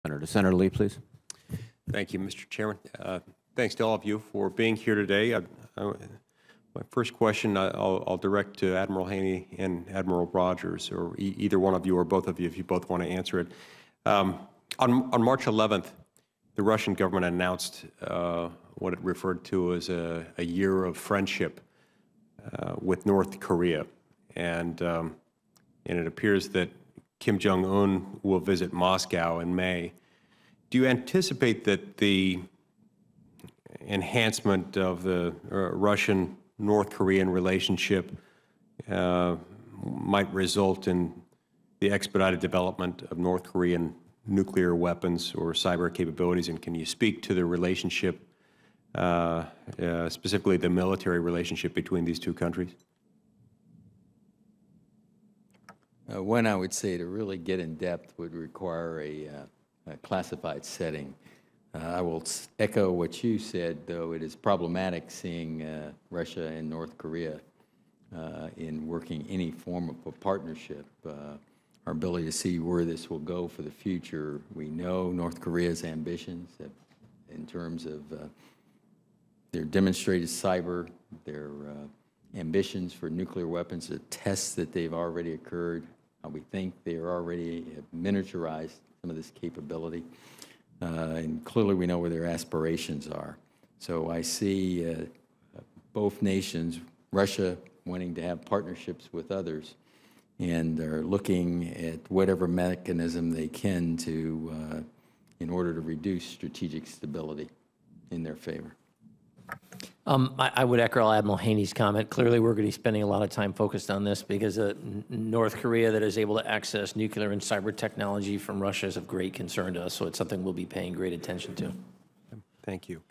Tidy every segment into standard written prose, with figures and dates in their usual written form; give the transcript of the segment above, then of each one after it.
Senator Lee, please. Thank you, Mr. Chairman. Thanks to all of you for being here today. My first question I'll direct to Admiral Haney and Admiral Rogers, or either one of you or both of you if you both want to answer it. On March 11th, the Russian government announced what it referred to as a year of friendship with North Korea. And it appears that Kim Jong-un will visit Moscow in May. Do you anticipate that the enhancement of the Russian-North Korean relationship might result in the expedited development of North Korean nuclear weapons or cyber capabilities? And can you speak to the relationship, specifically the military relationship between these two countries? One, I would say to really get in depth would require a classified setting. I will echo what you said, though it is problematic seeing Russia and North Korea in working any form of a partnership. Our ability to see where this will go for the future. We know North Korea's ambitions in terms of their demonstrated cyber, their ambitions for nuclear weapons, the tests that they've already occurred. We think they are already miniaturized some of this capability. And clearly we know where their aspirations are. So I see both nations, Russia wanting to have partnerships with others, and are looking at whatever mechanism they can to, in order to reduce strategic stability in their favor. I would echo Admiral Haney's comment. Clearly, we're going to be spending a lot of time focused on this because North Korea that is able to access nuclear and cyber technology from Russia is of great concern to us, so it's something we'll be paying great attention to. Thank you.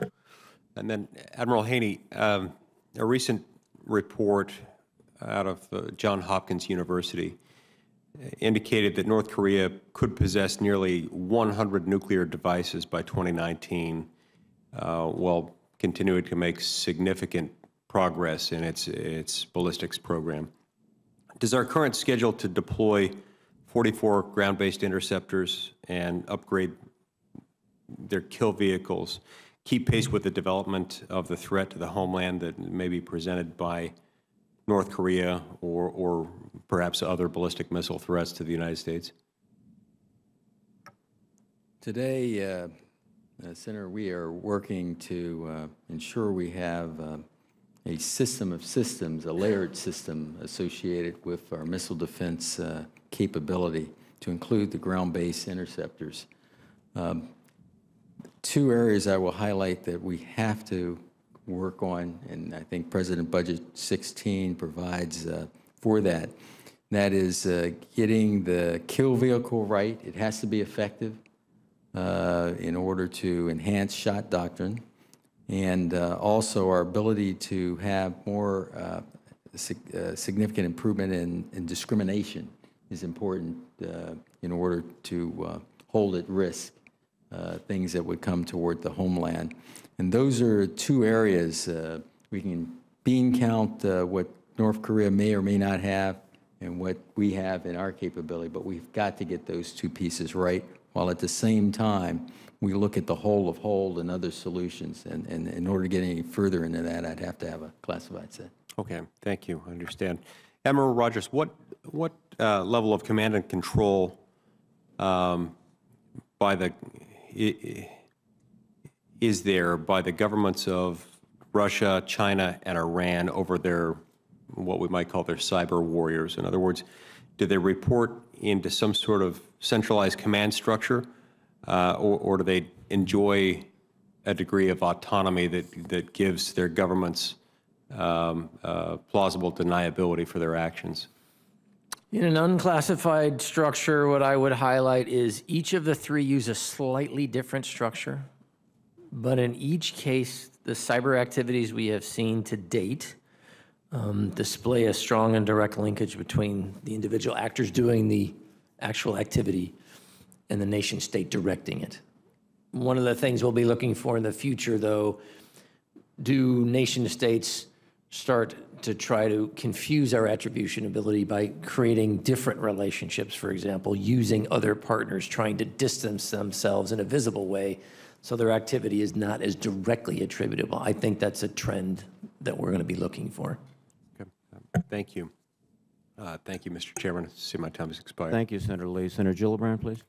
And then, Admiral Haney, a recent report out of Johns Hopkins University indicated that North Korea could possess nearly 100 nuclear devices by 2019, while continuing to make significant progress in its ballistics program. Does our current schedule to deploy 44 ground-based interceptors and upgrade their kill vehicles keep pace with the development of the threat to the homeland that may be presented by North Korea or perhaps other ballistic missile threats to the United States? Today, Senator, we are working to ensure we have a system of systems, a layered system associated with our missile defense capability to include the ground-based interceptors. Two areas I will highlight that we have to work on, and I think President Budget 16 provides for that. That is getting the kill vehicle right. It has to be effective in order to enhance shot doctrine, and also our ability to have more significant improvement in discrimination is important in order to hold at risk things that would come toward the homeland. And those are two areas. We can bean count what North Korea may or may not have and what we have in our capability, but we've got to get those two pieces right, while at the same time we look at the whole of whole and other solutions. And in order to get any further into that, I'd have to have a classified set. Okay, thank you. I understand. Admiral Rogers, what level of command and control is there by the governments of Russia, China, and Iran over their, what we might call their cyber warriors? In other words, do they report into some sort of centralized command structure, or do they enjoy a degree of autonomy that gives their governments plausible deniability for their actions? In an unclassified structure, what I would highlight is each of the three use a slightly different structure, but in each case, the cyber activities we have seen to date display a strong and direct linkage between the individual actors doing the actual activity and the nation state directing it. One of the things we'll be looking for in the future, though, do nation states start to try to confuse our attribution ability by creating different relationships, for example, using other partners, trying to distance themselves in a visible way so their activity is not as directly attributable. I think that's a trend that we're going to be looking for. Okay. Thank you. Thank you, Mr. Chairman. I see my time has expired. Thank you, Senator Lee. Senator Gillibrand, please.